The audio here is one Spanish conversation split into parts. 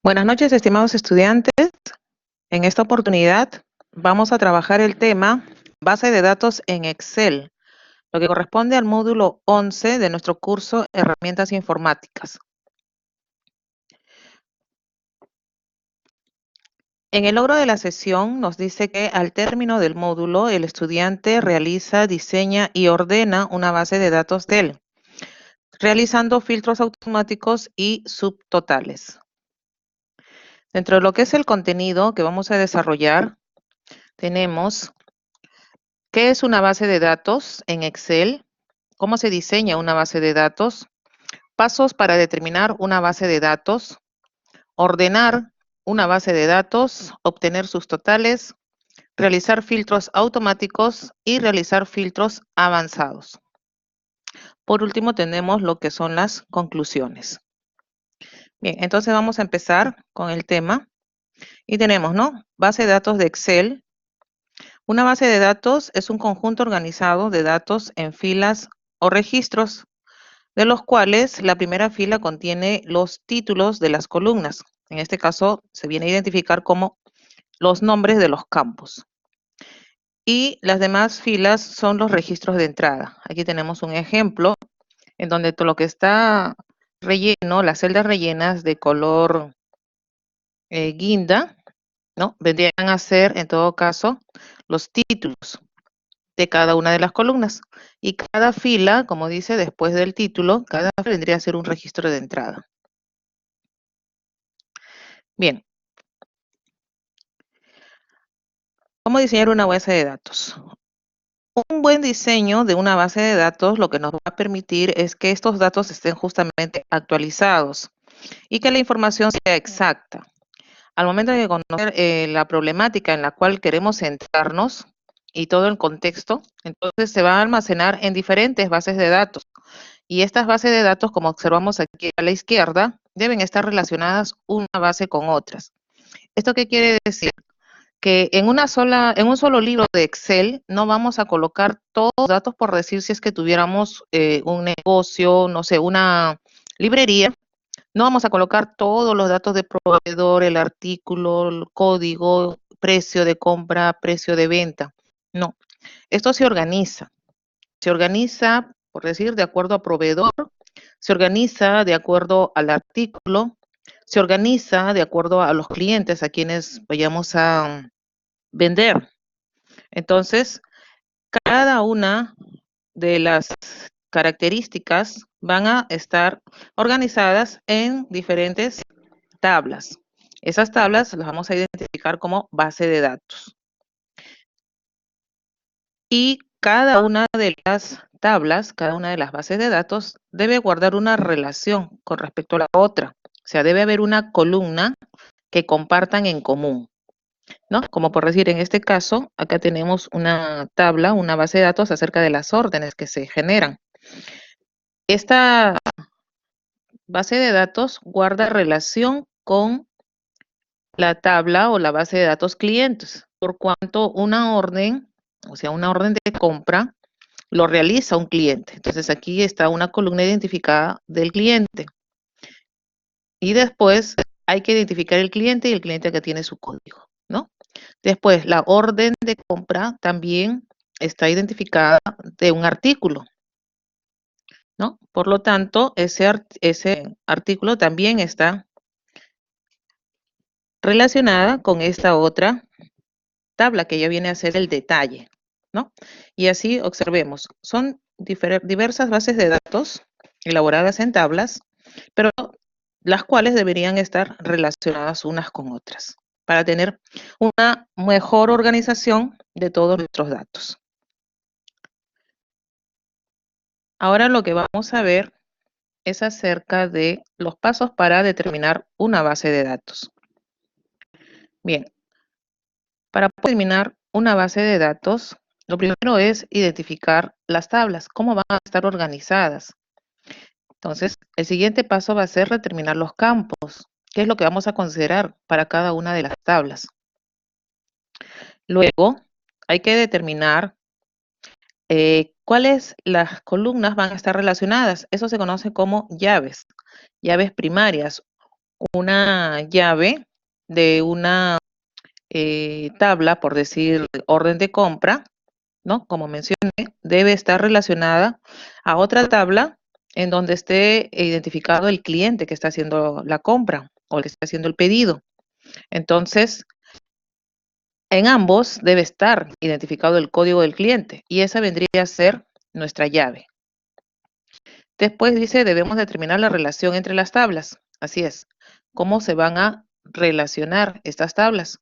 Buenas noches, estimados estudiantes. En esta oportunidad vamos a trabajar el tema base de datos en Excel, lo que corresponde al módulo 11 de nuestro curso Herramientas Informáticas. En el logro de la sesión nos dice que al término del módulo el estudiante realiza, diseña y ordena una base de datos de él, realizando filtros automáticos y subtotales. Dentro de lo que es el contenido que vamos a desarrollar, tenemos ¿qué es una base de datos en Excel? ¿Cómo se diseña una base de datos? Pasos para determinar una base de datos, ordenar una base de datos, obtener sus totales, realizar filtros automáticos y realizar filtros avanzados. Por último, tenemos lo que son las conclusiones. Bien, entonces vamos a empezar con el tema. Y tenemos, ¿no? Base de datos de Excel. Una base de datos es un conjunto organizado de datos en filas o registros, de los cuales la primera fila contiene los títulos de las columnas. En este caso, se viene a identificar como los nombres de los campos. Y las demás filas son los registros de entrada. Aquí tenemos un ejemplo en donde todo lo que está relleno, las celdas rellenas de color guinda, ¿no? Vendrían a ser, en todo caso, los títulos de cada una de las columnas. Y cada fila, como dice, después del título, cada fila vendría a ser un registro de entrada. Bien. ¿Cómo diseñar una base de datos? Un buen diseño de una base de datos lo que nos va a permitir es que estos datos estén justamente actualizados y que la información sea exacta. Al momento de conocer la problemática en la cual queremos centrarnos y todo el contexto, entonces se va a almacenar en diferentes bases de datos. Y estas bases de datos, como observamos aquí a la izquierda, deben estar relacionadas una base con otras. ¿Esto qué quiere decir? Que en un solo libro de Excel no vamos a colocar todos los datos, por decir, si es que tuviéramos un negocio, no sé, una librería, no vamos a colocar todos los datos de proveedor, el artículo, el código, precio de compra, precio de venta. No, esto se organiza, por decir, de acuerdo a proveedor, se organiza de acuerdo al artículo, se organiza de acuerdo a los clientes a quienes vayamos a vender. Entonces, cada una de las características van a estar organizadas en diferentes tablas. Esas tablas las vamos a identificar como base de datos. Y cada una de las tablas, cada una de las bases de datos debe guardar una relación con respecto a la otra. O sea, debe haber una columna que compartan en común, ¿no? Como por decir, en este caso, acá tenemos una tabla, una base de datos acerca de las órdenes que se generan. Esta base de datos guarda relación con la tabla o la base de datos clientes, por cuanto una orden, o sea, una orden de compra, lo realiza un cliente. Entonces aquí está una columna identificada del cliente. Y después hay que identificar el cliente y el cliente que tiene su código, ¿no? Después, la orden de compra también está identificada de un artículo, ¿no? Por lo tanto, ese artículo también está relacionada con esta otra tabla que ya viene a ser el detalle, ¿no? Y así observemos, son diversas bases de datos elaboradas en tablas, pero las cuales deberían estar relacionadas unas con otras para tener una mejor organización de todos nuestros datos. Ahora lo que vamos a ver es acerca de los pasos para determinar una base de datos. Bien, para determinar una base de datos, lo primero es identificar las tablas, cómo van a estar organizadas. Entonces, el siguiente paso va a ser determinar los campos, qué es lo que vamos a considerar para cada una de las tablas. Luego, hay que determinar cuáles las columnas van a estar relacionadas. Eso se conoce como llaves, llaves primarias una llave de una tabla, por decir, orden de compra, ¿no? Como mencioné, debe estar relacionada a otra tabla en donde esté identificado el cliente que está haciendo la compra o el que está haciendo el pedido. Entonces, en ambos debe estar identificado el código del cliente y esa vendría a ser nuestra llave. Después dice, debemos determinar la relación entre las tablas. Así es. ¿Cómo se van a relacionar estas tablas?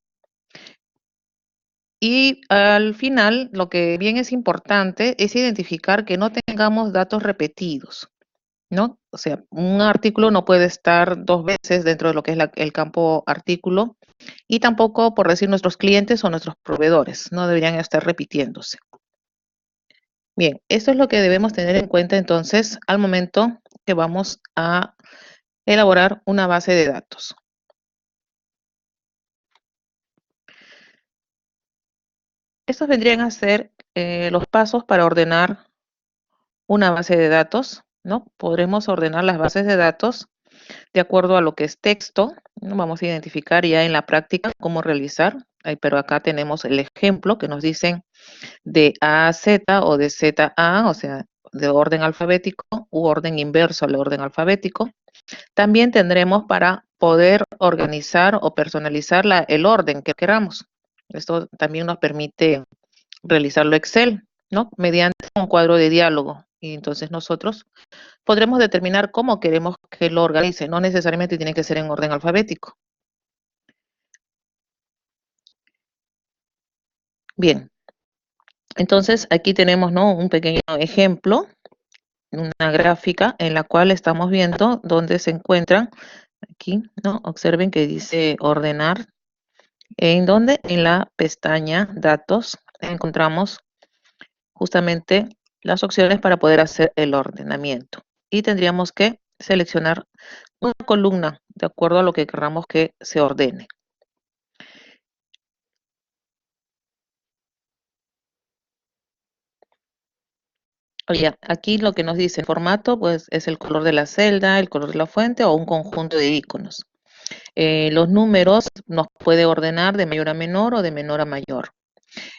Y al final, lo que bien es importante es identificar que no tengamos datos repetidos, ¿no? O sea, un artículo no puede estar dos veces dentro de lo que es el campo artículo y tampoco, por decir, nuestros clientes o nuestros proveedores, no deberían estar repitiéndose. Bien, esto es lo que debemos tener en cuenta entonces al momento que vamos a elaborar una base de datos. Estos vendrían a ser los pasos para ordenar una base de datos, ¿no? Podremos ordenar las bases de datos de acuerdo a lo que es texto, ¿no? Vamos a identificar ya en la práctica cómo realizar, pero acá tenemos el ejemplo que nos dicen de A a Z o de Z a, o sea, de orden alfabético u orden inverso al orden alfabético. También tendremos para poder organizar o personalizar el orden que queramos. Esto también nos permite realizarlo Excel, ¿no? Mediante un cuadro de diálogo. Y entonces nosotros podremos determinar cómo queremos que lo organice. No necesariamente tiene que ser en orden alfabético. Bien, entonces aquí tenemos, ¿no?, un pequeño ejemplo, una gráfica en la cual estamos viendo dónde se encuentran aquí, ¿no? Observen que dice ordenar. ¿En dónde? En la pestaña datos encontramos justamente las opciones para poder hacer el ordenamiento. Y tendríamos que seleccionar una columna de acuerdo a lo que queramos que se ordene. Oye, aquí lo que nos dice el formato, pues es el color de la celda, el color de la fuente o un conjunto de iconos. Los números nos puede ordenar de mayor a menor o de menor a mayor.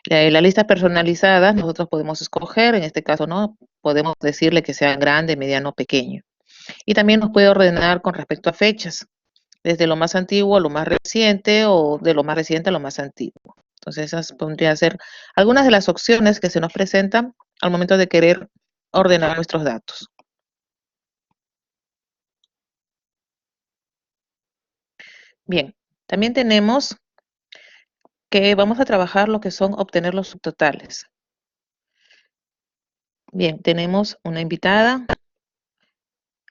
La lista personalizada, nosotros podemos escoger, en este caso, ¿no? Podemos decirle que sea grande, mediano, pequeño. Y también nos puede ordenar con respecto a fechas, desde lo más antiguo a lo más reciente o de lo más reciente a lo más antiguo. Entonces, esas podrían ser algunas de las opciones que se nos presentan al momento de querer ordenar nuestros datos. Bien, también tenemos que vamos a trabajar lo que son obtener los subtotales. Bien, tenemos una invitada,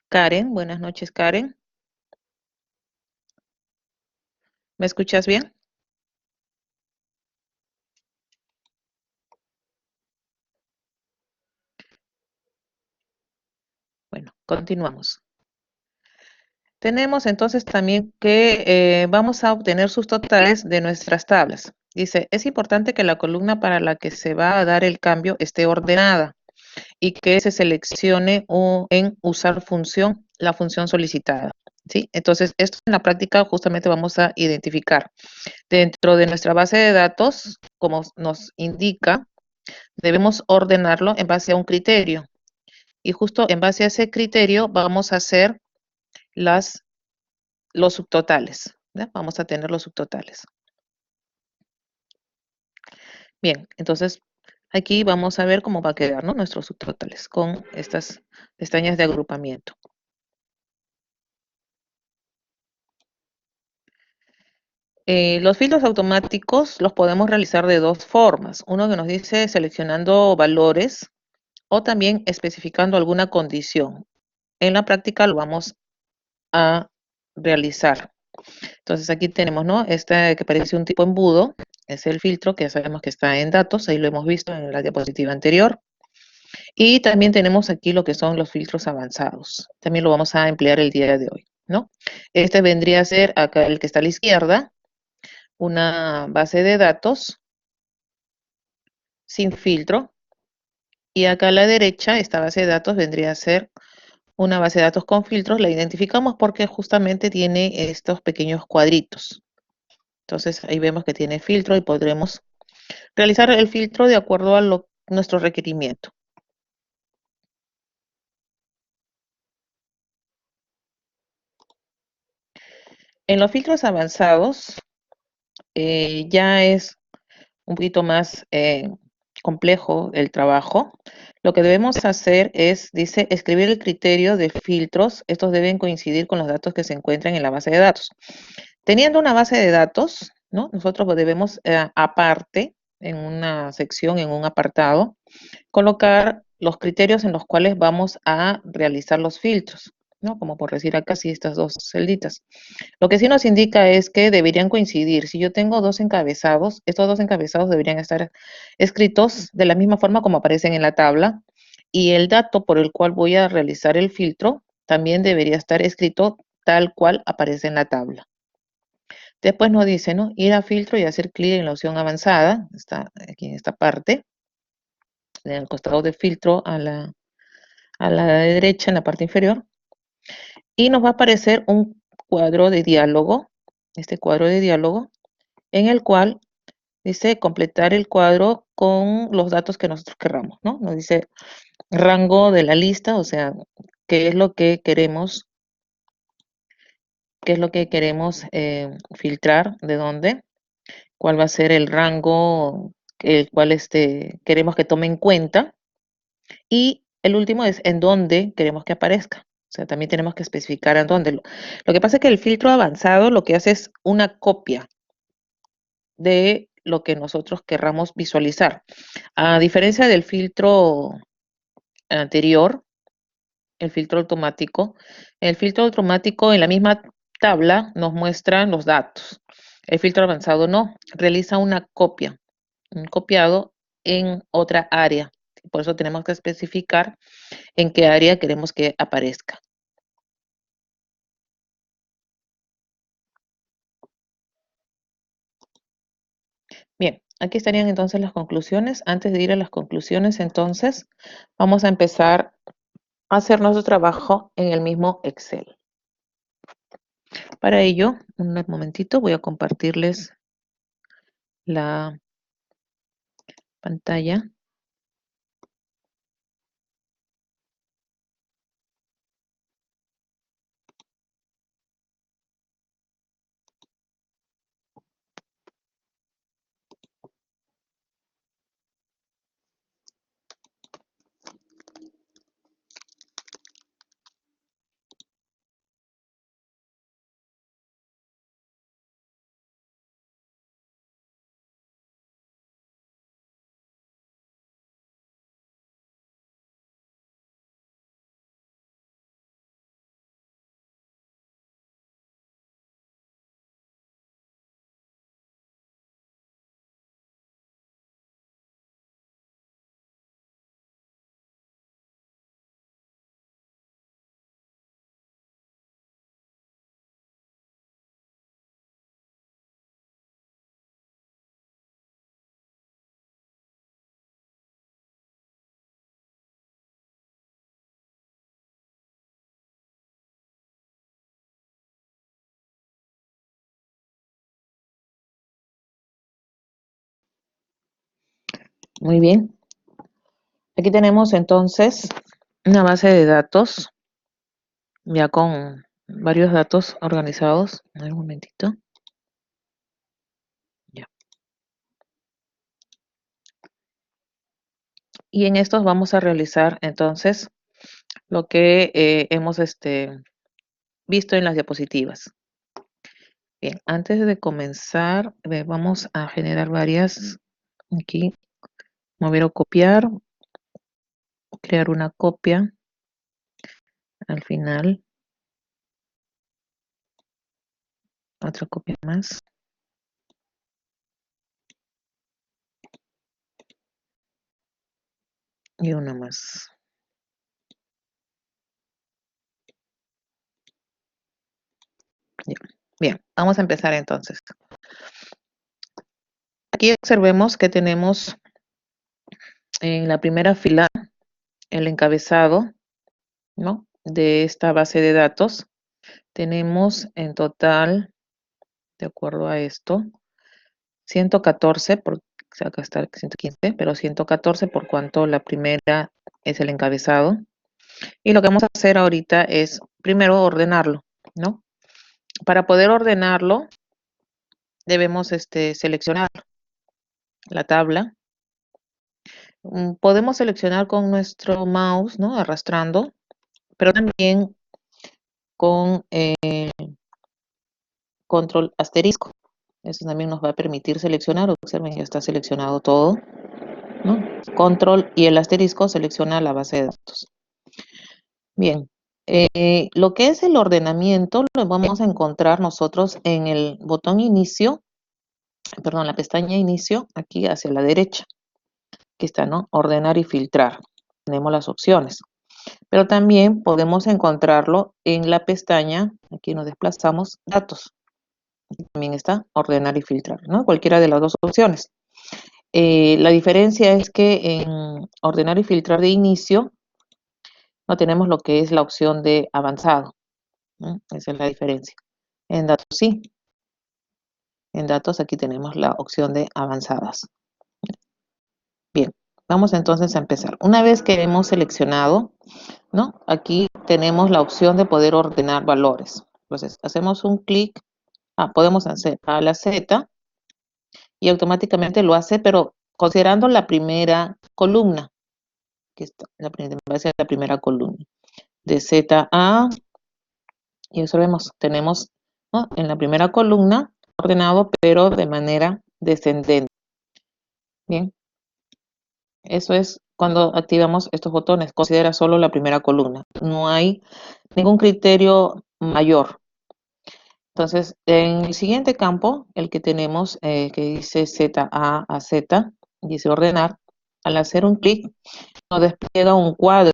Karen. Buenas noches, Karen. ¿Me escuchas bien? Bueno, continuamos. Tenemos entonces también que vamos a obtener sus totales de nuestras tablas. Dice, es importante que la columna para la que se va a dar el cambio esté ordenada y que se seleccione en usar función, la función solicitada. ¿Sí? Entonces, esto en la práctica justamente vamos a identificar. Dentro de nuestra base de datos, como nos indica, debemos ordenarlo en base a un criterio. Y justo en base a ese criterio vamos a hacer los subtotales, ¿ya? Vamos a tener los subtotales. Bien, entonces aquí vamos a ver cómo va a quedar, ¿no?, nuestros subtotales con estas pestañas de agrupamiento. Los filtros automáticos los podemos realizar de dos formas. Uno que nos dice seleccionando valores o también especificando alguna condición. En la práctica lo vamos a realizar. Entonces aquí tenemos, ¿no?, este que parece un tipo embudo, es el filtro que ya sabemos que está en datos, ahí lo hemos visto en la diapositiva anterior. Y también tenemos aquí lo que son los filtros avanzados. También lo vamos a emplear el día de hoy, ¿no? Este vendría a ser acá el que está a la izquierda, una base de datos sin filtro. Y acá a la derecha, esta base de datos vendría a ser una base de datos con filtros, la identificamos porque justamente tiene estos pequeños cuadritos. Entonces ahí vemos que tiene filtro y podremos realizar el filtro de acuerdo a nuestro requerimiento. En los filtros avanzados ya es un poquito más complejo el trabajo. Lo que debemos hacer es, dice, escribir el criterio de filtros. Estos deben coincidir con los datos que se encuentran en la base de datos. Teniendo una base de datos, ¿no? Nosotros debemos, aparte, en una sección, en un apartado, colocar los criterios en los cuales vamos a realizar los filtros, ¿no? Como por decir acá, sí, estas dos celditas. Lo que sí nos indica es que deberían coincidir. Si yo tengo dos encabezados, estos dos encabezados deberían estar escritos de la misma forma como aparecen en la tabla, y el dato por el cual voy a realizar el filtro también debería estar escrito tal cual aparece en la tabla. Después nos dice, ¿no? Ir a filtro y hacer clic en la opción avanzada, está aquí en esta parte, en el costado de filtro a la derecha, en la parte inferior, y nos va a aparecer un cuadro de diálogo, este cuadro de diálogo, en el cual dice completar el cuadro con los datos que nosotros querramos, ¿no? Nos dice rango de la lista, o sea, qué es lo que queremos, filtrar, de dónde, cuál va a ser el rango, el cual queremos que tome en cuenta, y el último es en dónde queremos que aparezca. O sea, también tenemos que especificar en dónde. Lo que pasa es que el filtro avanzado lo que hace es una copia de lo que nosotros querramos visualizar. A diferencia del filtro anterior, el filtro automático en la misma tabla nos muestra los datos. El filtro avanzado no, realiza una copia, un copiado en otra área. Por eso tenemos que especificar en qué área queremos que aparezca. Bien, aquí estarían entonces las conclusiones. Antes de ir a las conclusiones, entonces, vamos a empezar a hacer nuestro trabajo en el mismo Excel. Para ello, un momentito, voy a compartirles la pantalla. Muy bien. Aquí tenemos entonces una base de datos, ya con varios datos organizados. A ver, un momentito. Ya. Y en estos vamos a realizar entonces lo que hemos visto en las diapositivas. Bien, antes de comenzar, vamos a generar varias. Aquí, mover o copiar, crear una copia al final, otra copia más. Y una más. Bien, vamos a empezar entonces. Aquí observemos que tenemos en la primera fila el encabezado, ¿no? de esta base de datos, tenemos en total, de acuerdo a esto, 114, acá está 115, pero 114 por cuanto la primera es el encabezado. Y lo que vamos a hacer ahorita es primero ordenarlo, ¿no? Para poder ordenarlo, debemos seleccionar la tabla. Podemos seleccionar con nuestro mouse, ¿no? Arrastrando, pero también con control asterisco. Eso también nos va a permitir seleccionar. Observen, ya está seleccionado todo, ¿no? Control y el asterisco selecciona la base de datos. Bien, lo que es el ordenamiento lo vamos a encontrar nosotros en el botón inicio, perdón, la pestaña inicio, aquí hacia la derecha. Aquí está, ¿no? Ordenar y filtrar. Tenemos las opciones. Pero también podemos encontrarlo en la pestaña, aquí nos desplazamos, datos. Aquí también está ordenar y filtrar, ¿no? Cualquiera de las dos opciones. La diferencia es que en ordenar y filtrar de inicio no tenemos lo que es la opción de avanzado, ¿no? Esa es la diferencia. En datos sí. En datos aquí tenemos la opción de avanzadas. Bien, vamos entonces a empezar. Una vez que hemos seleccionado, ¿no? Aquí tenemos la opción de poder ordenar valores. Entonces, hacemos un clic, podemos hacer a la Z y automáticamente lo hace, pero considerando la primera columna, que está va a ser la primera columna, de Z a, y eso vemos, tenemos, ¿no? En la primera columna ordenado, pero de manera descendente. Bien, eso es cuando activamos estos botones, considera solo la primera columna, no hay ningún criterio mayor. Entonces, en el siguiente campo, el que tenemos, que dice ZA a Z, dice ordenar, al hacer un clic nos despliega un cuadro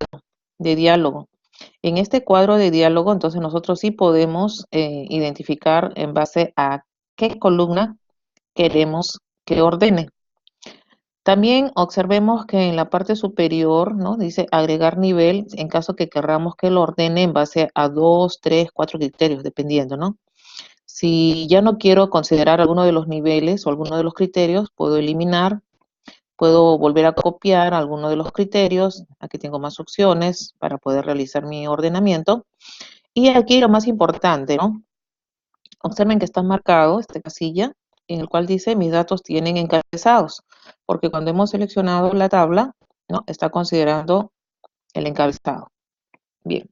de diálogo. En este cuadro de diálogo, entonces nosotros sí podemos identificar en base a qué columna queremos que ordene. También observemos que en la parte superior, ¿no? Dice agregar nivel en caso que queramos que lo ordene en base a 2, 3, 4 criterios, dependiendo, ¿no? Si ya no quiero considerar alguno de los niveles o alguno de los criterios, puedo eliminar, puedo volver a copiar alguno de los criterios. Aquí tengo más opciones para poder realizar mi ordenamiento. Y aquí lo más importante, ¿no? Observen que está marcado esta casilla en el cual dice mis datos tienen encabezados, porque cuando hemos seleccionado la tabla, ¿no? Está considerando el encabezado. Bien,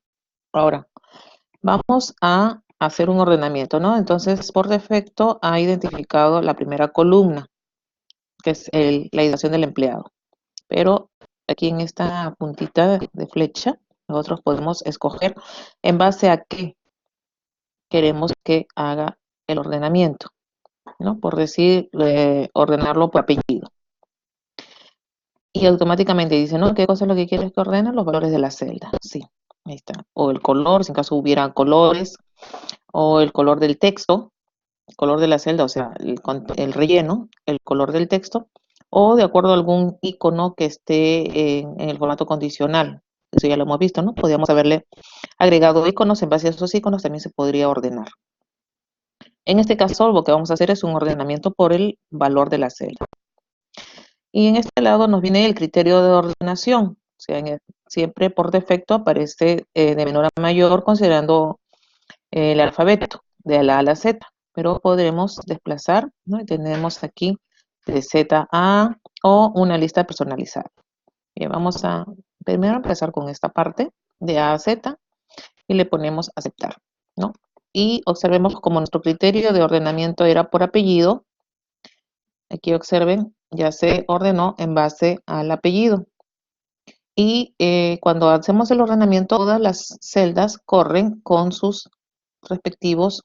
ahora vamos a hacer un ordenamiento, ¿no? Entonces, por defecto ha identificado la primera columna, que es la identificación del empleado. Pero aquí en esta puntita de flecha, nosotros podemos escoger en base a qué queremos que haga el ordenamiento, ¿no? Por decir, ordenarlo por apellido. Y automáticamente dice, ¿no? ¿Qué cosa es lo que quieres que ordene? Los valores de la celda. Sí, ahí está. O el color, si en caso hubiera colores, o el color del texto, el color de la celda, o sea, el relleno, el color del texto, o de acuerdo a algún icono que esté en el formato condicional. Eso ya lo hemos visto, ¿no? Podríamos haberle agregado iconos, en base a esos iconos también se podría ordenar. En este caso, lo que vamos a hacer es un ordenamiento por el valor de la celda. Y en este lado nos viene el criterio de ordenación. O sea, siempre por defecto aparece de menor a mayor considerando el alfabeto, de la A a la Z. Pero podremos desplazar, ¿no? Y tenemos aquí de Z a o una lista personalizada. Bien, vamos a primero empezar con esta parte de A a Z y le ponemos aceptar, ¿no? Y observemos como nuestro criterio de ordenamiento era por apellido. Aquí observen, ya se ordenó en base al apellido. Y cuando hacemos el ordenamiento, todas las celdas corren con sus respectivos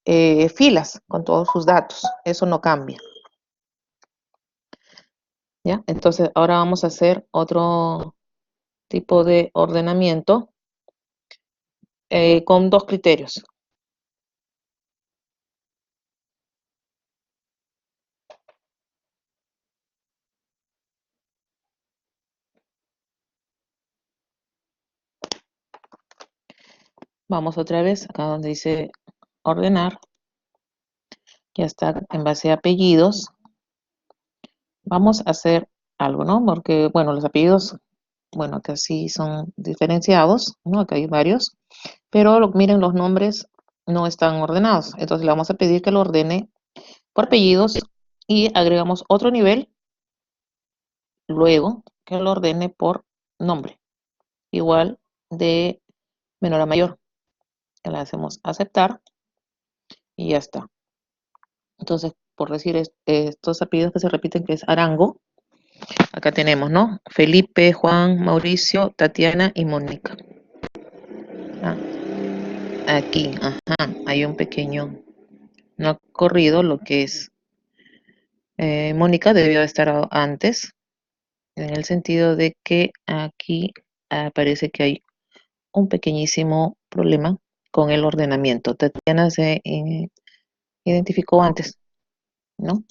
filas, con todos sus datos. Eso no cambia. ¿Ya? Entonces, ahora vamos a hacer otro tipo de ordenamiento con dos criterios. Vamos otra vez acá donde dice ordenar. Ya está en base a apellidos. Vamos a hacer algo, ¿no? Porque, bueno, los apellidos, bueno, que así son diferenciados, ¿no? Acá hay varios, pero miren, los nombres no están ordenados. Entonces le vamos a pedir que lo ordene por apellidos y agregamos otro nivel, luego que lo ordene por nombre, igual de menor a mayor. Le hacemos aceptar y ya está. Entonces, por decir estos apellidos que se repiten, que es Arango, acá tenemos, ¿no? Felipe, Juan, Mauricio, Tatiana y Mónica. Ah, aquí, ajá, hay un pequeño, no ha corrido lo que es. Mónica debió estar antes, en el sentido de que aquí parece que hay un pequeñísimo problema con el ordenamiento. Tatiana se identificó antes, ¿no?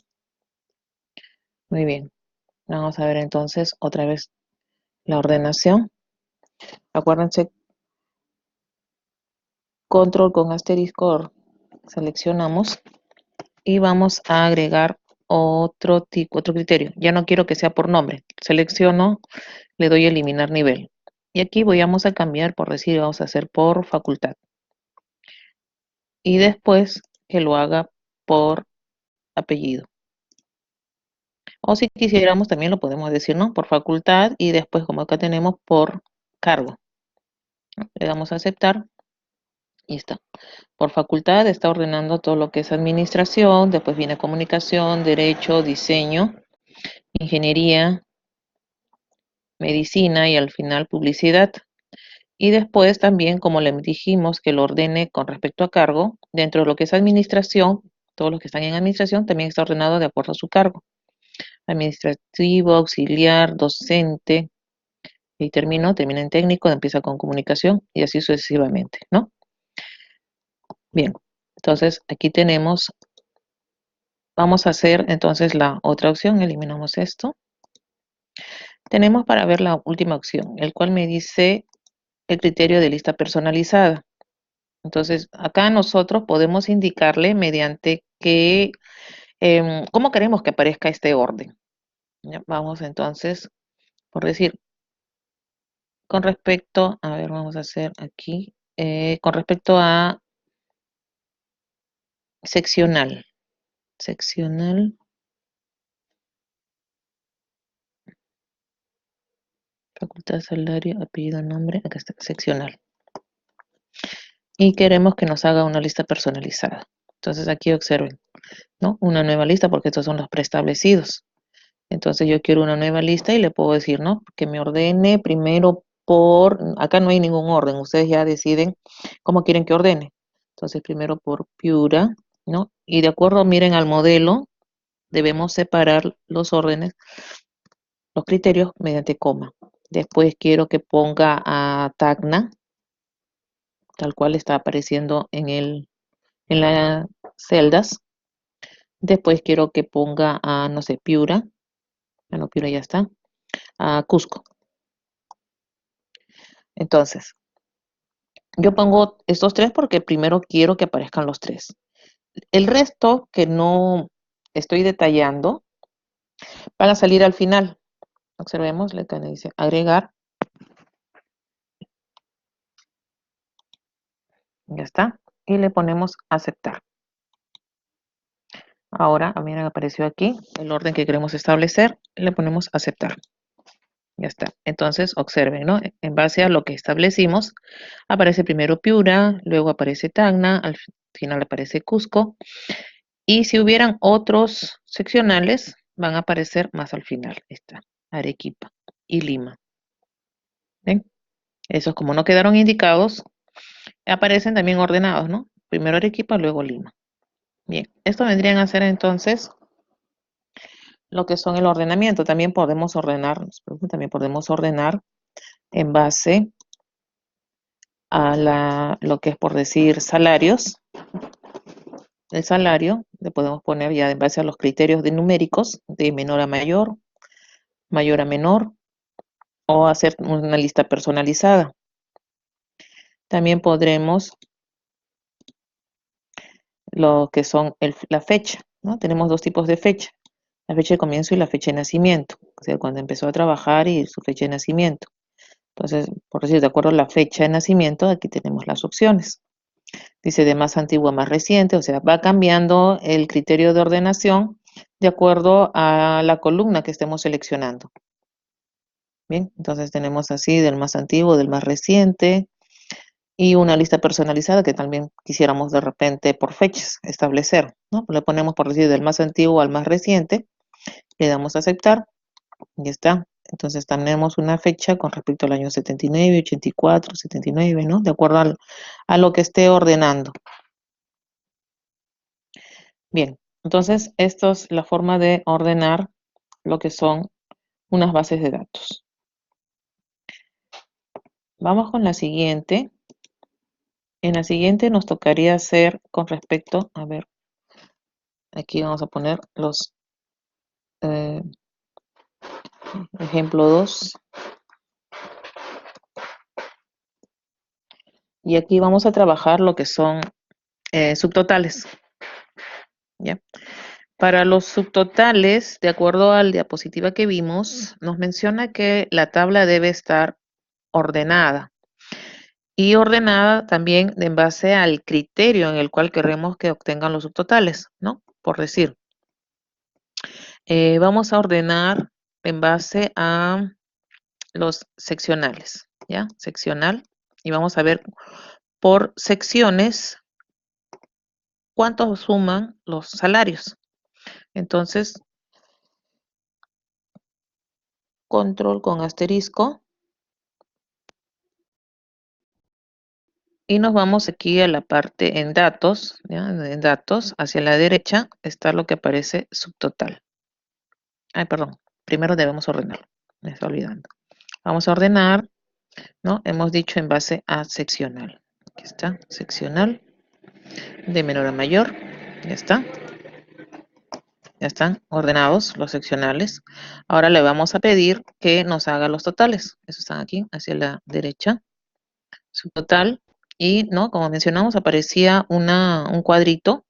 Muy bien. Vamos a ver entonces otra vez la ordenación. Acuérdense, control con asterisco, seleccionamos y vamos a agregar otro tipo, otro criterio. Ya no quiero que sea por nombre. Selecciono, le doy eliminar nivel. Y aquí vamos a cambiar, por decir, vamos a hacer por facultad. Y después que lo haga por apellido. O si quisiéramos también lo podemos decir, ¿no? Por facultad y después como acá tenemos por cargo. Le damos a aceptar y está. Por facultad está ordenando todo lo que es administración, después viene comunicación, derecho, diseño, ingeniería, medicina y al final publicidad. Y después también, como le dijimos, que lo ordene con respecto a cargo, dentro de lo que es administración, todos los que están en administración también está ordenado de acuerdo a su cargo. Administrativo, auxiliar, docente, y termina en técnico, empieza con comunicación y así sucesivamente, ¿no? Bien, entonces aquí tenemos, vamos a hacer entonces la otra opción, eliminamos esto. Tenemos para ver la última opción, el cual me dice el criterio de lista personalizada. Entonces, acá nosotros podemos indicarle mediante que, cómo queremos que aparezca este orden. Ya, vamos entonces, por decir, con respecto, a ver, vamos a hacer aquí, con respecto a seccional. Seccional, facultad, salario, apellido, nombre, acá está, seccional. Y queremos que nos haga una lista personalizada. Entonces aquí observen, ¿no? Una nueva lista porque estos son los preestablecidos. Entonces yo quiero una nueva lista y le puedo decir, ¿no? Que me ordene primero por, acá no hay ningún orden, ustedes ya deciden cómo quieren que ordene. Entonces primero por Piura, ¿no? Y de acuerdo, miren al modelo, debemos separar los órdenes, los criterios mediante coma. Después quiero que ponga a Tacna, tal cual está apareciendo en las celdas. Después quiero que ponga a, no sé, Piura. Bueno, Piura ya está. A Cusco. Entonces, yo pongo estos tres porque primero quiero que aparezcan los tres. El resto que no estoy detallando van a salir al final. Observemos, le dice agregar. Ya está. Y le ponemos aceptar. Ahora, miren, apareció aquí el orden que queremos establecer. Le ponemos aceptar. Ya está. Entonces, observen, ¿no? En base a lo que establecimos, aparece primero Piura, luego aparece Tacna, al final aparece Cusco. Y si hubieran otros seccionales, van a aparecer más al final. Está Arequipa y Lima. ¿Ven? Esos como no quedaron indicados, aparecen también ordenados, ¿no? Primero Arequipa, luego Lima. Bien, esto vendrían a ser entonces lo que son el ordenamiento. También podemos ordenar, en base a lo que es por decir salarios. El salario le podemos poner ya en base a los criterios de numéricos, de menor a mayor a menor, o hacer una lista personalizada. También podremos lo que son la fecha, ¿no? Tenemos dos tipos de fecha, la fecha de comienzo y la fecha de nacimiento, o sea, cuando empezó a trabajar y su fecha de nacimiento. Entonces, por decir, de acuerdo a la fecha de nacimiento, aquí tenemos las opciones. Dice de más antiguo a más reciente, o sea, va cambiando el criterio de ordenación de acuerdo a la columna que estemos seleccionando. Bien, entonces tenemos así del más antiguo, del más reciente, y una lista personalizada que también quisiéramos de repente por fechas establecer, ¿no? Le ponemos por decir del más antiguo al más reciente, le damos a aceptar y ya está. Entonces tenemos una fecha con respecto al año 79, 84, 79, ¿no? De acuerdo a lo que esté ordenando. Bien, entonces esto es la forma de ordenar lo que son unas bases de datos. Vamos con la siguiente. En la siguiente nos tocaría hacer con respecto, a ver, aquí vamos a poner los eh, ejemplo 2. Y aquí vamos a trabajar lo que son subtotales. ¿Ya? Para los subtotales, de acuerdo al diapositiva que vimos, nos menciona que la tabla debe estar ordenada. Y ordenada también en base al criterio en el cual queremos que obtengan los subtotales, ¿no? Por decir, vamos a ordenar en base a los seccionales, ¿ya? Seccional. Y vamos a ver por secciones cuántos suman los salarios. Entonces, control con asterisco. Y nos vamos aquí a la parte en datos, ¿ya? En datos, hacia la derecha está lo que aparece subtotal. Ay, perdón, primero debemos ordenarlo, me está olvidando. Vamos a ordenar, ¿no? Hemos dicho en base a seccional. Aquí está, seccional, de menor a mayor, ya está. Ya están ordenados los seccionales. Ahora le vamos a pedir que nos haga los totales. Esos están aquí, hacia la derecha. Subtotal. Y, ¿no? Como mencionamos, aparecía un cuadrito.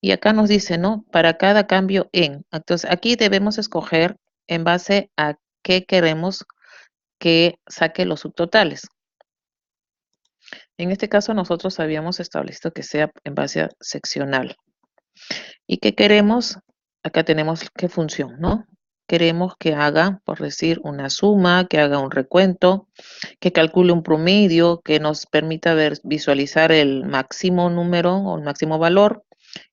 Y acá nos dice, ¿no? Para cada cambio en. Entonces, aquí debemos escoger en base a qué queremos que saque los subtotales. En este caso, nosotros habíamos establecido que sea en base a seccional. ¿Y qué queremos? Acá tenemos qué función, ¿no? Queremos que haga, por decir, una suma, que haga un recuento, que calcule un promedio, que nos permita visualizar el máximo número o el máximo valor,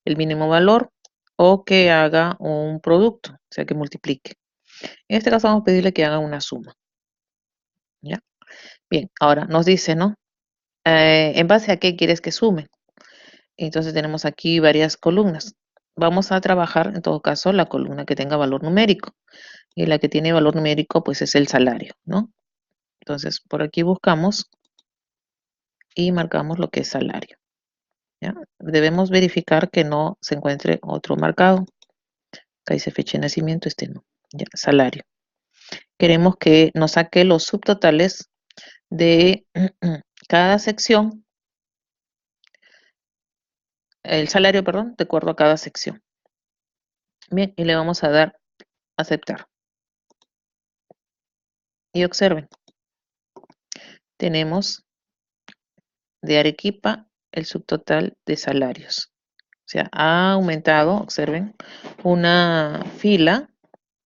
el mínimo valor, o que haga un producto, o sea, que multiplique. En este caso vamos a pedirle que haga una suma. ¿Ya? Bien, ahora nos dice, ¿no? ¿En base a qué quieres que sume? Entonces tenemos aquí varias columnas. Vamos a trabajar, en todo caso, la columna que tenga valor numérico. Y la que tiene valor numérico, pues es el salario, ¿no? Entonces, por aquí buscamos y marcamos lo que es salario. ¿Ya? Debemos verificar que no se encuentre otro marcado. Acá dice fecha de nacimiento, este no. Ya, salario. Queremos que nos saque los subtotales de cada sección, el salario, perdón, de acuerdo a cada sección. Bien, y le vamos a dar aceptar. Y observen, tenemos de Arequipa el subtotal de salarios. O sea, ha aumentado, observen, una fila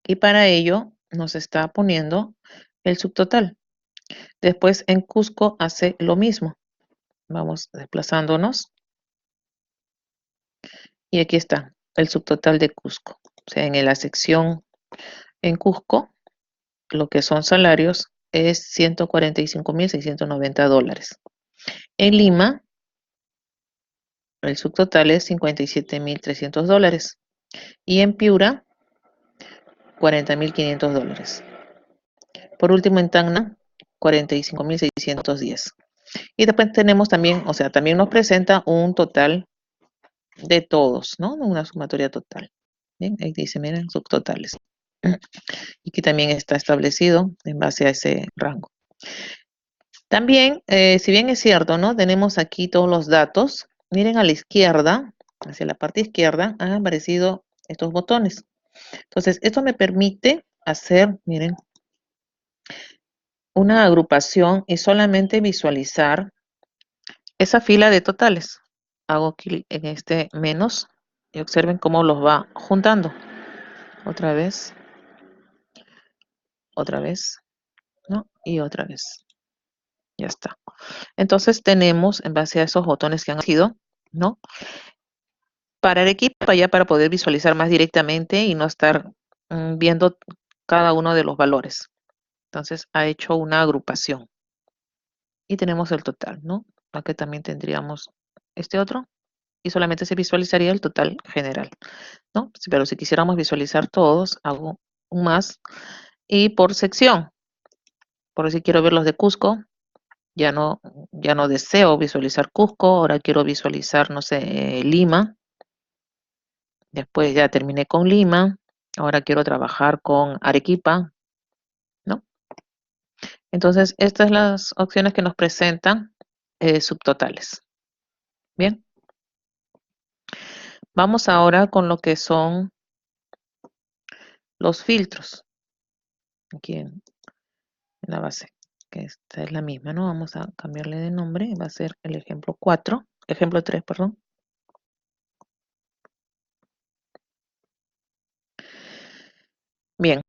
y para ello nos está poniendo el subtotal. Después en Cusco hace lo mismo. Vamos desplazándonos y aquí está el subtotal de Cusco. O sea, en la sección en Cusco, lo que son salarios es $145,690. En Lima, el subtotal es $57,300. Y en Piura, $40,500. Por último, en Tacna, 45,610. Y después tenemos también, o sea, también nos presenta un total de todos, ¿no? Una sumatoria total. Bien, ahí dice, miren, subtotales. Y aquí también está establecido en base a ese rango. También, si bien es cierto, ¿no? Tenemos aquí todos los datos. Miren a la izquierda, hacia la parte izquierda, han aparecido estos botones. Entonces, esto me permite hacer, miren, una agrupación y solamente visualizar esa fila de totales. Hago clic en este menos y observen cómo los va juntando. Otra vez, ¿no? Y otra vez. Ya está. Entonces tenemos, en base a esos botones que han sido, ¿no? Para Arequipa ya para poder visualizar más directamente y no estar viendo cada uno de los valores. Entonces ha hecho una agrupación. Y tenemos el total, ¿no? Acá también tendríamos este otro y solamente se visualizaría el total general, ¿no? Pero si quisiéramos visualizar todos, hago un más y por sección. Por si quiero ver los de Cusco, ya no, ya no deseo visualizar Cusco, ahora quiero visualizar, no sé, Lima. Después ya terminé con Lima, ahora quiero trabajar con Arequipa, ¿no? Entonces, estas son las opciones que nos presentan subtotales. Bien, vamos ahora con lo que son los filtros. Aquí en la base, que esta es la misma, ¿no? Vamos a cambiarle de nombre, va a ser el ejemplo 4, ejemplo 3, perdón. Bien,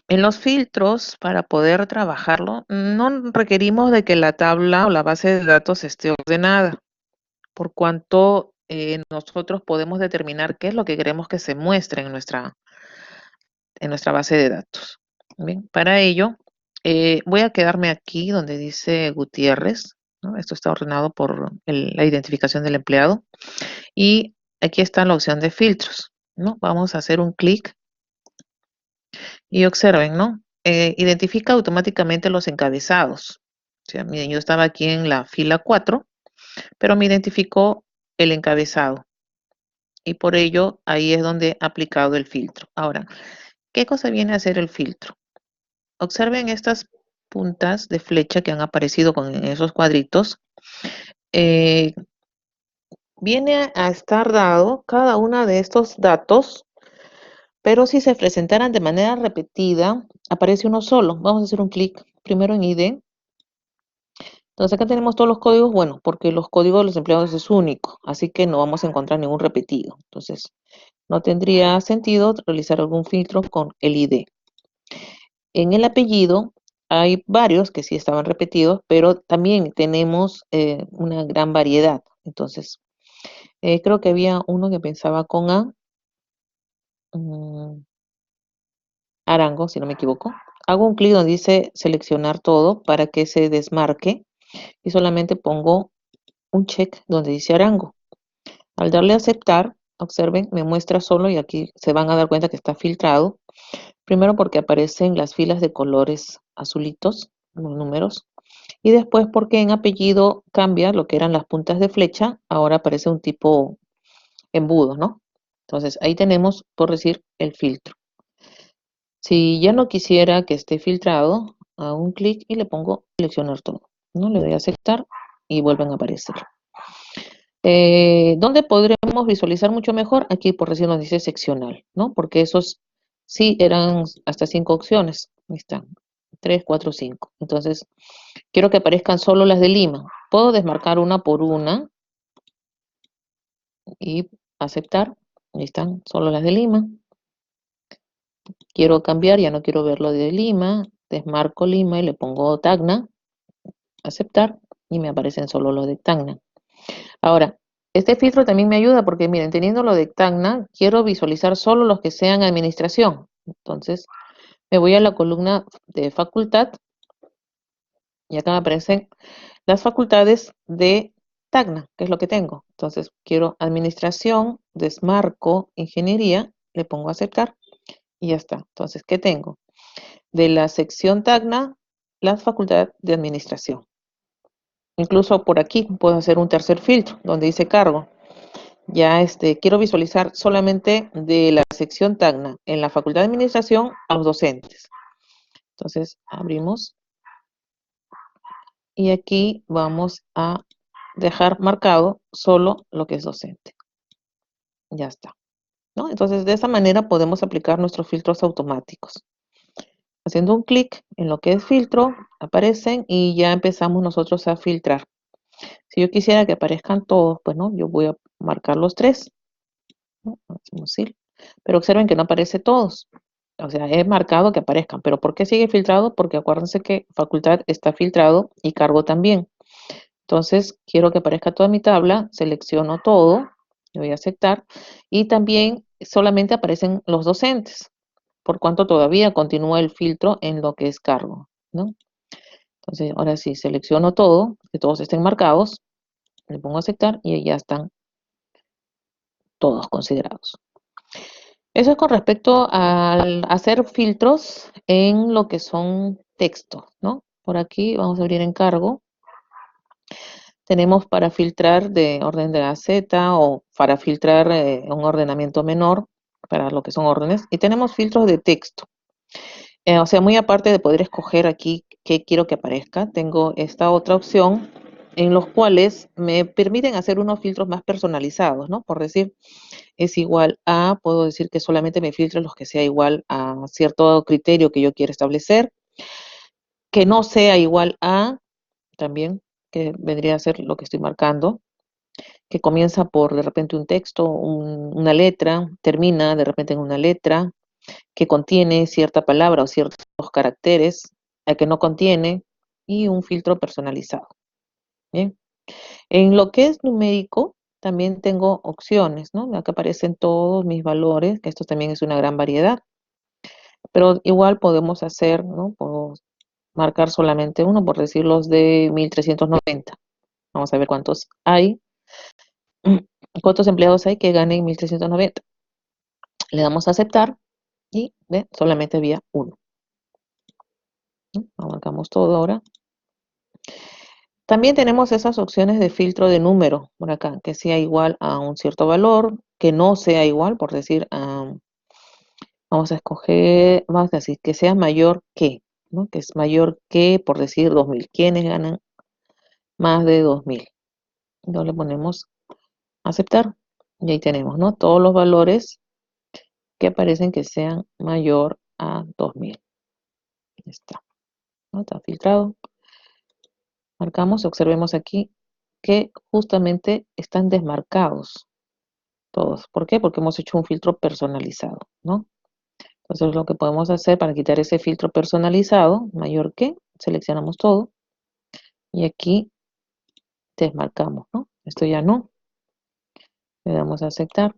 en los filtros, para poder trabajarlo, no requerimos de que la tabla o la base de datos esté ordenada, por cuanto nosotros podemos determinar qué es lo que queremos que se muestre en nuestra base de datos. Bien, para ello, voy a quedarme aquí donde dice Gutiérrez, ¿no? Esto está ordenado por la identificación del empleado. Y aquí está la opción de filtros, ¿no? Vamos a hacer un clic y observen, ¿no? Identifica automáticamente los encabezados. O sea, miren, yo estaba aquí en la fila 4, pero me identificó el encabezado. Y por ello, ahí es donde he aplicado el filtro. Ahora, ¿qué cosa viene a hacer el filtro? Observen estas puntas de flecha que han aparecido con esos cuadritos. Eh, Viene a estar dado cada uno de estos datos, pero si se presentaran de manera repetida, aparece uno solo. Vamos a hacer un clic primero en ID. Entonces acá tenemos todos los códigos, bueno, porque los códigos de los empleados es único, así que no vamos a encontrar ningún repetido. Entonces, no tendría sentido realizar algún filtro con el ID. En el apellido hay varios que sí estaban repetidos, pero también tenemos una gran variedad. Entonces, creo que había uno que pensaba con A, mm, Arango, si no me equivoco. Hago un clic donde dice seleccionar todo para que se desmarque y solamente pongo un check donde dice Arango. Al darle a aceptar, observen, me muestra solo y aquí se van a dar cuenta que está filtrado. Primero porque aparecen las filas de colores azulitos, los números, y después porque en apellido cambia lo que eran las puntas de flecha, ahora aparece un tipo embudo, ¿no? Entonces ahí tenemos, por decir, el filtro. Si ya no quisiera que esté filtrado, hago un clic y le pongo seleccionar todo, ¿no? Le doy a aceptar y vuelven a aparecer. ¿Dónde podremos visualizar mucho mejor? Aquí por decir nos dice seccional, ¿no? Porque esos sí eran hasta 5 opciones. Ahí están. 3, 4, 5. Entonces, quiero que aparezcan solo las de Lima. Puedo desmarcar una por una y aceptar. Ahí están solo las de Lima. Quiero cambiar, ya no quiero ver lo de Lima. Desmarco Lima y le pongo Tacna. Aceptar. Y me aparecen solo los de Tacna. Ahora, este filtro también me ayuda porque, miren, teniendo lo de Tacna, quiero visualizar solo los que sean administración. Entonces, me voy a la columna de facultad y acá me aparecen las facultades de Tacna, que es lo que tengo. Entonces, quiero administración, desmarco, ingeniería, le pongo aceptar y ya está. Entonces, ¿qué tengo? De la sección Tacna, la facultad de administración. Incluso por aquí puedo hacer un tercer filtro donde dice cargo. Ya quiero visualizar solamente de la sección Tacna en la Facultad de Administración a los docentes. Entonces, abrimos y aquí vamos a dejar marcado solo lo que es docente. Ya está, ¿no? Entonces, de esa manera podemos aplicar nuestros filtros automáticos. Haciendo un clic en lo que es filtro, aparecen y ya empezamos nosotros a filtrar. Si yo quisiera que aparezcan todos, pues no, yo voy a marcar los tres, ¿no? Hacemos sí. Pero observen que no aparece todos. O sea, he marcado que aparezcan. ¿Pero por qué sigue filtrado? Porque acuérdense que facultad está filtrado y cargo también. Entonces, quiero que aparezca toda mi tabla, selecciono todo, le voy a aceptar, y también solamente aparecen los docentes, por cuanto todavía continúa el filtro en lo que es cargo, ¿no? Entonces, ahora sí, selecciono todo, que todos estén marcados, le pongo aceptar y ya están todos considerados. Eso es con respecto al hacer filtros en lo que son textos, ¿no? Por aquí vamos a abrir encargo. Tenemos para filtrar de orden de la Z o para filtrar un ordenamiento menor para lo que son órdenes. Y tenemos filtros de texto. O sea, muy aparte de poder escoger aquí qué quiero que aparezca, tengo esta otra opción en los cuales me permiten hacer unos filtros más personalizados, ¿no? Por decir, es igual a, puedo decir que solamente me filtre los que sea igual a cierto criterio que yo quiera establecer, que no sea igual a, también, que vendría a ser lo que estoy marcando, que comienza por de repente un texto, una letra, termina de repente en una letra, que contiene cierta palabra o ciertos caracteres, el que no contiene, y un filtro personalizado. Bien. En lo que es numérico, también tengo opciones, ¿no? Acá aparecen todos mis valores, que esto también es una gran variedad, pero igual podemos hacer, ¿no? Puedo marcar solamente uno, por decir los de 1390. Vamos a ver cuántos hay. ¿Cuántos empleados hay que ganen 1390? Le damos a aceptar y ¿ve? Solamente había uno. ¿No? Abarcamos todo ahora. También tenemos esas opciones de filtro de número por acá, que sea igual a un cierto valor, que no sea igual, por decir, vamos a escoger, vamos a decir, que sea mayor que, ¿no? Que es mayor que, por decir, 2000. ¿Quiénes ganan más de 2000? Entonces le ponemos aceptar y ahí tenemos, ¿no? Todos los valores que aparecen que sean mayor a 2000. Ahí está, ¿no? Está filtrado. Marcamos, observemos aquí que justamente están desmarcados todos. ¿Por qué? Porque hemos hecho un filtro personalizado, ¿no? Entonces lo que podemos hacer para quitar ese filtro personalizado, mayor que, seleccionamos todo y aquí desmarcamos, ¿no? Esto ya no. Le damos a aceptar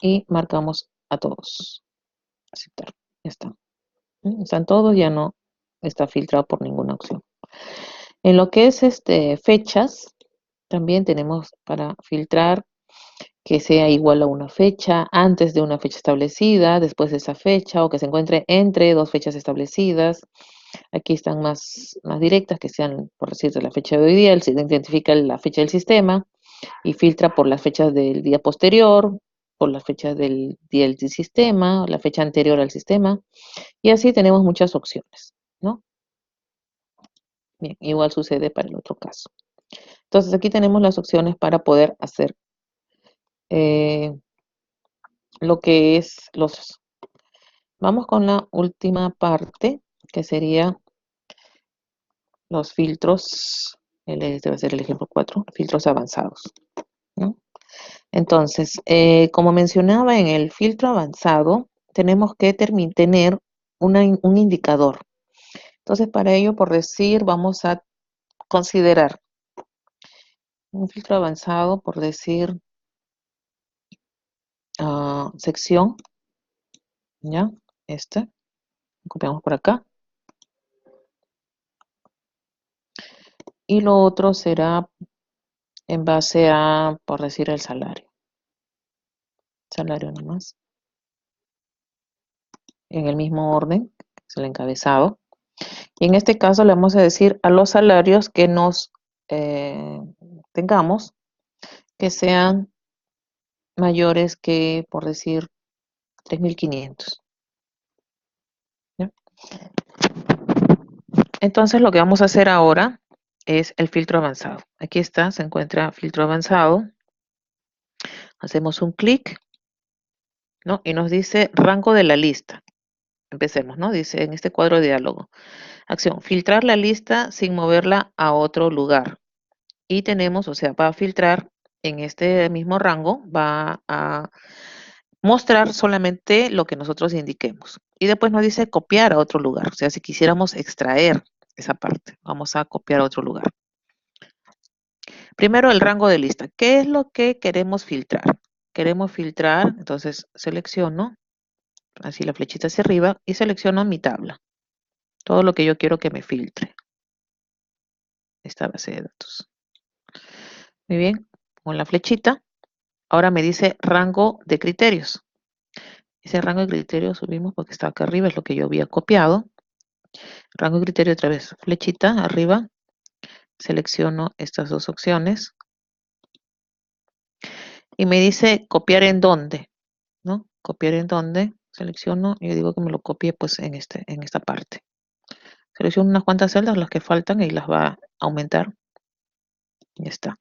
y marcamos a todos. Aceptar. Ya está. Están todos, ya no está filtrado por ninguna opción. En lo que es fechas, también tenemos para filtrar que sea igual a una fecha, antes de una fecha establecida, después de esa fecha, o que se encuentre entre dos fechas establecidas. Aquí están más directas, que sean, por decirte, la fecha de hoy día, se identifica la fecha del sistema y filtra por las fechas del día posterior, por las fechas del día del sistema, la fecha anterior al sistema, y así tenemos muchas opciones, ¿no? Bien, igual sucede para el otro caso. Entonces aquí tenemos las opciones para poder hacer lo que es los... Vamos con la última parte, que sería los filtros, este va a ser el ejemplo 4, filtros avanzados, ¿no? Entonces, como mencionaba en el filtro avanzado, tenemos que tener un indicador. Entonces, para ello, por decir, vamos a considerar un filtro avanzado, por decir, sección, ¿ya? Copiamos por acá. Y lo otro será en base a, por decir, el salario. Salario nomás. En el mismo orden, es el encabezado. Y en este caso le vamos a decir a los salarios que nos tengamos que sean mayores que, por decir, 3.500. ¿Ya? Entonces lo que vamos a hacer ahora es el filtro avanzado. Aquí está, se encuentra filtro avanzado. Hacemos un clic, ¿no? Y nos dice rango de la lista. Empecemos, ¿no? Dice en este cuadro de diálogo. Acción, filtrar la lista sin moverla a otro lugar. Y tenemos, o sea, va a filtrar en este mismo rango, va a mostrar solamente lo que nosotros indiquemos. Y después nos dice copiar a otro lugar. O sea, si quisiéramos extraer esa parte, vamos a copiar a otro lugar. Primero el rango de lista. ¿Qué es lo que queremos filtrar? Queremos filtrar, entonces selecciono, así la flechita hacia arriba, y selecciono mi tabla. Todo lo que yo quiero que me filtre. Esta base de datos. Muy bien, con la flechita. Ahora me dice rango de criterios. Ese rango de criterios subimos porque está acá arriba, es lo que yo había copiado. Rango de criterio otra vez, flechita arriba. Selecciono estas dos opciones. Y me dice copiar en dónde, ¿no? Copiar en dónde. Selecciono y digo que me lo copie pues en esta parte. Selecciono unas cuantas celdas, las que faltan, y las va a aumentar. Ya está.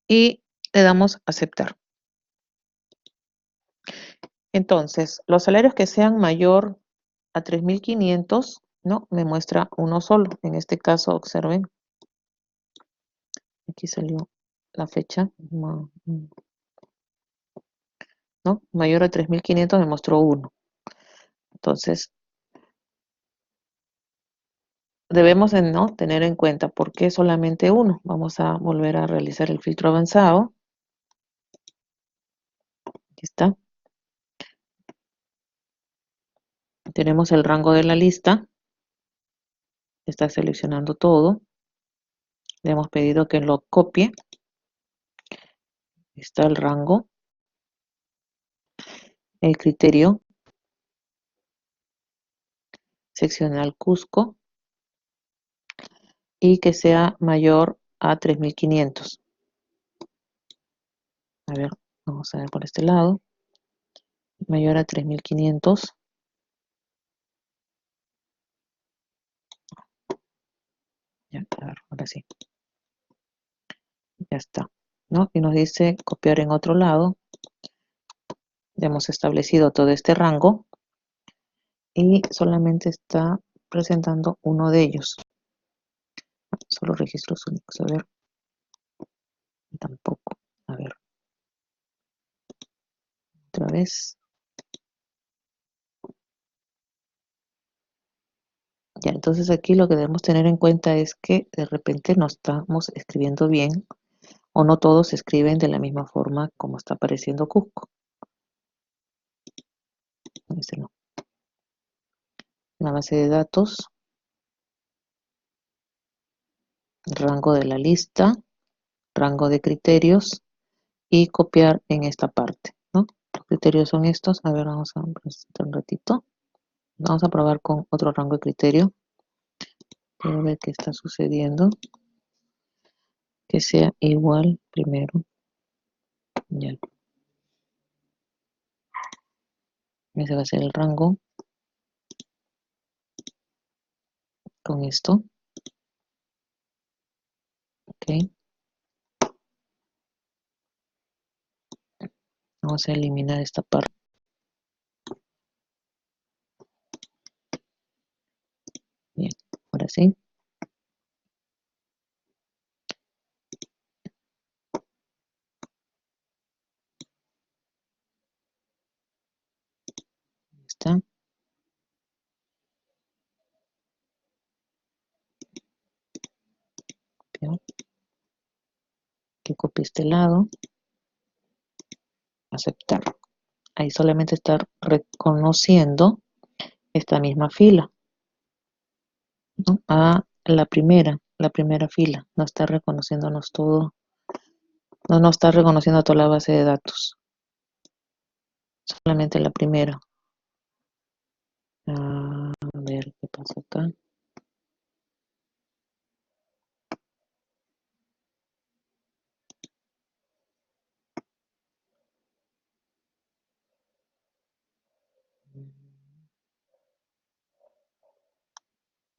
Y le damos a aceptar. Entonces, los salarios que sean mayor a 3.500, ¿no? Me muestra uno solo. En este caso, observen, aquí salió la fecha, ¿no? Mayor a 3.500 me mostró uno. Entonces, debemos ¿no? tener en cuenta por qué solamente uno. Vamos a volver a realizar el filtro avanzado. Aquí está. Tenemos el rango de la lista. Está seleccionando todo. Le hemos pedido que lo copie. Está el rango. El criterio. Seccional Cusco. Y que sea mayor a 3.500. A ver, vamos a ver por este lado. Mayor a 3.500. Ya, a ver, ahora sí. Ya está, ¿no? Y nos dice copiar en otro lado. Ya hemos establecido todo este rango y solamente está presentando uno de ellos. Solo registros únicos. A ver, tampoco. A ver, otra vez. Ya, entonces aquí lo que debemos tener en cuenta es que de repente no estamos escribiendo bien o no todos escriben de la misma forma como está apareciendo Cusco. Este no. La base de datos, rango de la lista, rango de criterios y copiar en esta parte, ¿no? Los criterios son estos. A ver, vamos a presentar un ratito. Vamos a probar con otro rango de criterio. Quiero ver qué está sucediendo. Que sea igual primero. Ya. Ese va a ser el rango. Con esto. Ok. Vamos a eliminar esta parte. Bien, ahora sí. Está. Bien. Que copie este lado. Aceptar. Ahí solamente está reconociendo esta misma fila, ¿no? A la primera fila. No está reconociéndonos todo. No nos está reconociendo toda la base de datos. Solamente la primera. A ver qué pasa acá.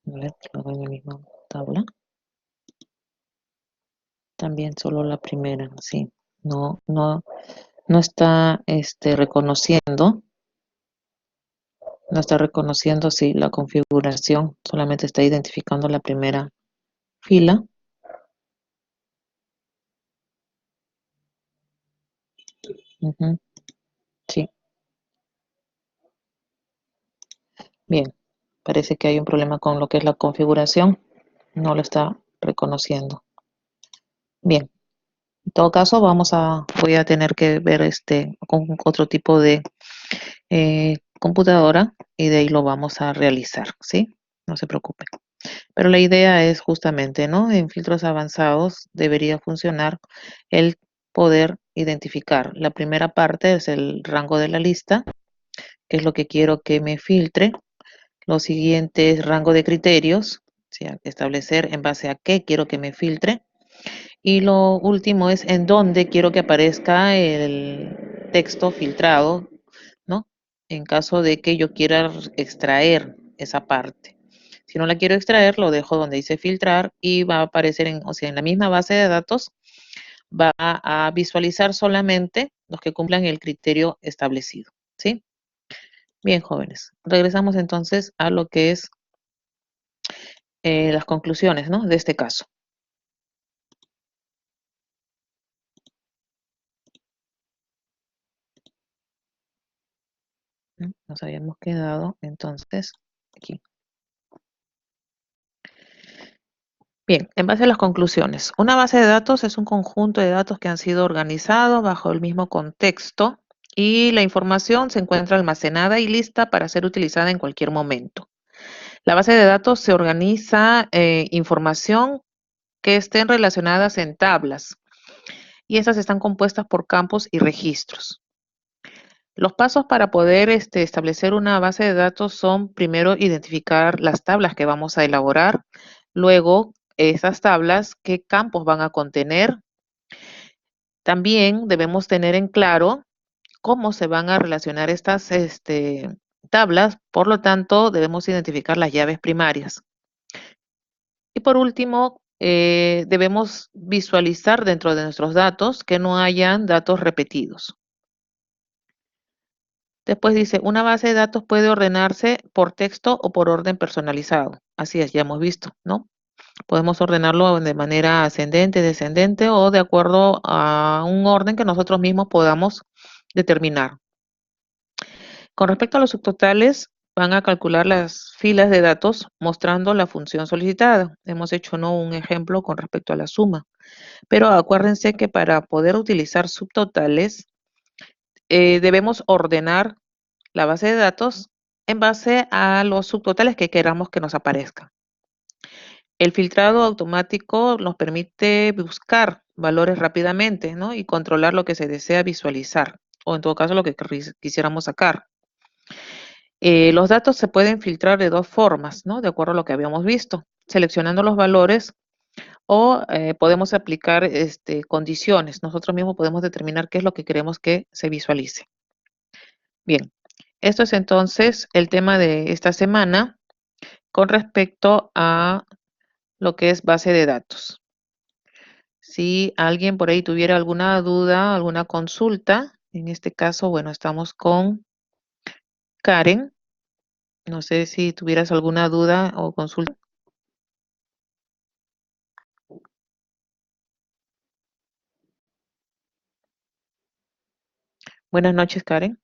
A ver, lo hago en la misma tabla. También solo la primera, sí. No está reconociendo, no está reconociendo, sí, la configuración, solamente está identificando la primera fila. Ujú, sí, bien. Parece que hay un problema con lo que es la configuración. No lo está reconociendo. Bien. En todo caso, voy a tener que ver con otro tipo de computadora y de ahí lo vamos a realizar, ¿sí? No se preocupe. Pero la idea es justamente, ¿no? En filtros avanzados debería funcionar el poder identificar. La primera parte es el rango de la lista, que es lo que quiero que me filtre. Lo siguiente es rango de criterios, o sea, establecer en base a qué quiero que me filtre. Y lo último es en dónde quiero que aparezca el texto filtrado, ¿no? En caso de que yo quiera extraer esa parte. Si no la quiero extraer, lo dejo donde dice filtrar y va a aparecer o sea, en la misma base de datos, va a visualizar solamente los que cumplan el criterio establecido, ¿sí? Bien, jóvenes. Regresamos entonces a lo que es las conclusiones, ¿no? De este caso. ¿No? Nos habíamos quedado entonces aquí. Bien, en base a las conclusiones. Una base de datos es un conjunto de datos que han sido organizados bajo el mismo contexto y la información se encuentra almacenada y lista para ser utilizada en cualquier momento. La base de datos se organiza información que estén relacionadas en tablas y estas están compuestas por campos y registros. Los pasos para poder establecer una base de datos son primero identificar las tablas que vamos a elaborar, luego esas tablas, qué campos van a contener. También debemos tener en claro cómo se van a relacionar estas tablas, por lo tanto debemos identificar las llaves primarias. Y por último, debemos visualizar dentro de nuestros datos que no hayan datos repetidos. Después dice, una base de datos puede ordenarse por texto o por orden personalizado. Así es, ya hemos visto, ¿no? Podemos ordenarlo de manera ascendente, descendente o de acuerdo a un orden que nosotros mismos podamos determinar. Con respecto a los subtotales, van a calcular las filas de datos mostrando la función solicitada. Hemos hecho, ¿no?, un ejemplo con respecto a la suma. Pero acuérdense que para poder utilizar subtotales, debemos ordenar la base de datos en base a los subtotales que queramos que nos aparezcan. El filtrado automático nos permite buscar valores rápidamente, ¿no?, y controlar lo que se desea visualizar, o en todo caso lo que quisiéramos sacar. Los datos se pueden filtrar de dos formas, ¿no? De acuerdo a lo que habíamos visto, seleccionando los valores o podemos aplicar condiciones. Nosotros mismos podemos determinar qué es lo que queremos que se visualice. Bien, esto es entonces el tema de esta semana con respecto a lo que es base de datos. Si alguien por ahí tuviera alguna duda, alguna consulta, en este caso, bueno, estamos con Karen. No sé si tuvieras alguna duda o consulta. Buenas noches, Karen.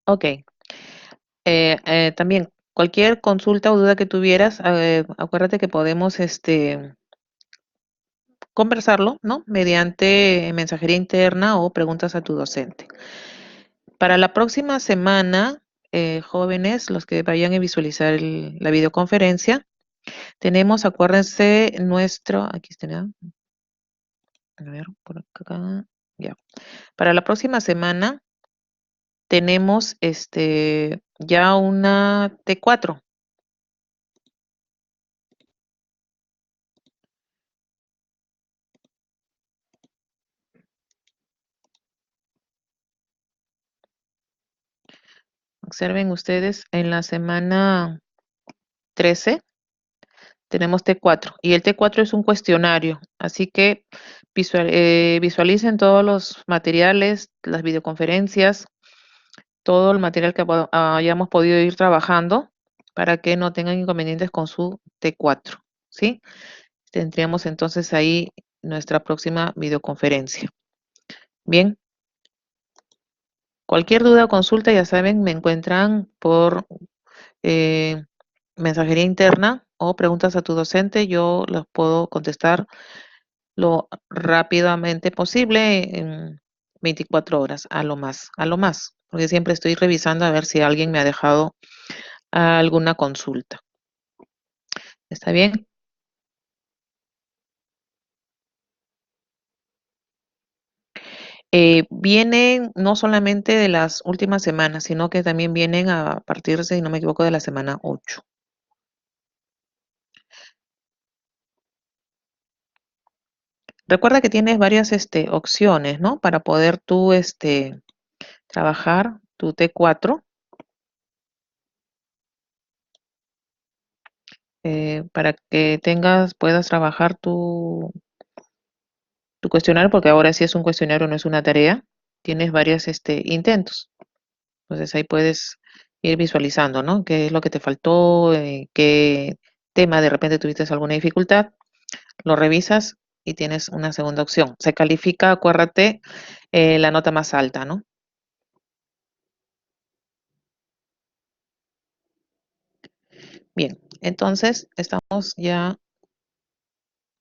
Ok. También, cualquier consulta o duda que tuvieras, acuérdate que podemos conversarlo, ¿no? Mediante mensajería interna o preguntas a tu docente. Para la próxima semana, jóvenes, los que vayan a visualizar la videoconferencia, tenemos, acuérdense, aquí está, a ver, por acá, ya. Para la próxima semana tenemos ya una T4. Observen ustedes, en la semana 13 tenemos T4 y el T4 es un cuestionario, así que visualicen todos los materiales, las videoconferencias, todo el material que hayamos podido ir trabajando para que no tengan inconvenientes con su T4, ¿sí? Tendríamos entonces ahí nuestra próxima videoconferencia. Bien, cualquier duda o consulta, ya saben, me encuentran por eh, mensajería interna o preguntas a tu docente, yo las puedo contestar lo rápidamente posible en 24 horas, a lo más, porque siempre estoy revisando a ver si alguien me ha dejado alguna consulta. ¿Está bien? Vienen no solamente de las últimas semanas, sino que también vienen a partir, si no me equivoco, de la semana 8. Recuerda que tienes varias opciones, ¿no? Para poder tú trabajar tu T4, para que puedas trabajar tu cuestionario, porque ahora sí es un cuestionario, no es una tarea. Tienes varios intentos. Entonces ahí puedes ir visualizando, ¿no? ¿Qué es lo que te faltó? ¿Qué tema de repente tuviste alguna dificultad? Lo revisas y tienes una segunda opción. Se califica, acuérdate, la nota más alta, ¿no? Bien, entonces estamos ya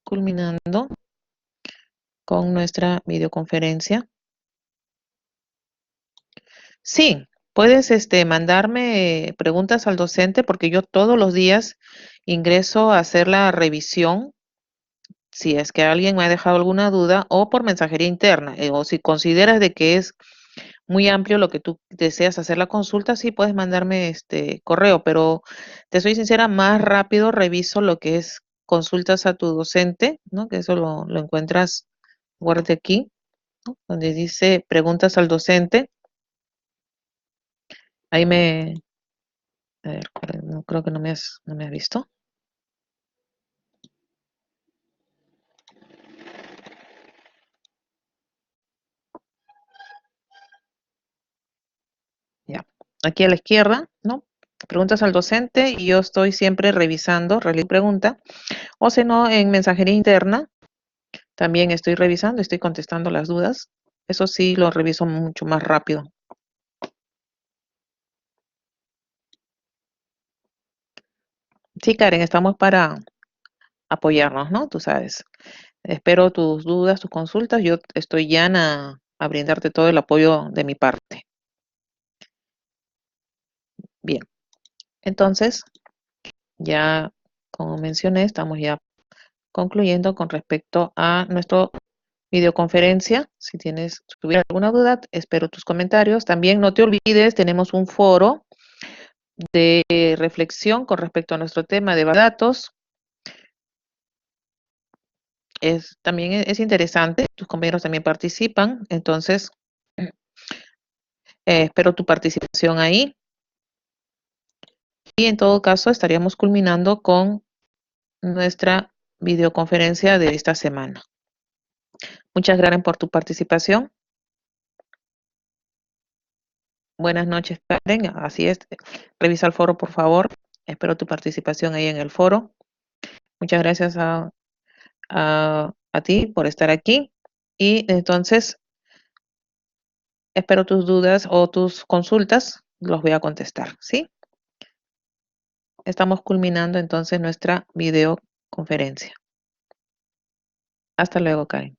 culminando con nuestra videoconferencia. Sí, puedes mandarme preguntas al docente porque yo todos los días ingreso a hacer la revisión si es que alguien me ha dejado alguna duda o por mensajería interna, o si consideras de que es muy amplio lo que tú deseas hacer la consulta, sí puedes mandarme este correo, pero te soy sincera, más rápido reviso lo que es consultas a tu docente, ¿no? Que eso lo encuentras, guarde aquí, ¿no? Donde dice preguntas al docente. Ahí a ver, no creo que no me has visto. Ya. Aquí a la izquierda, ¿no? Preguntas al docente y yo estoy siempre revisando, realizo pregunta, o si no, en mensajería interna también estoy revisando, estoy contestando las dudas. Eso sí lo reviso mucho más rápido. Sí, Karen, estamos para apoyarnos, ¿no? Tú sabes. Espero tus dudas, tus consultas. Yo estoy ya a brindarte todo el apoyo de mi parte. Bien, entonces, ya como mencioné, estamos ya concluyendo con respecto a nuestra videoconferencia. Si tuviera alguna duda, espero tus comentarios. También no te olvides, tenemos un foro de reflexión con respecto a nuestro tema de datos. También es interesante, tus compañeros también participan, entonces espero tu participación ahí. Y en todo caso, estaríamos culminando con nuestra videoconferencia de esta semana. Muchas gracias por tu participación. Buenas noches, Karen. Así es, revisa el foro, por favor. Espero tu participación ahí en el foro. Muchas gracias a ti por estar aquí. Y entonces, espero tus dudas o tus consultas, los voy a contestar, ¿sí? Estamos culminando entonces nuestra videoconferencia. Hasta luego, Karen.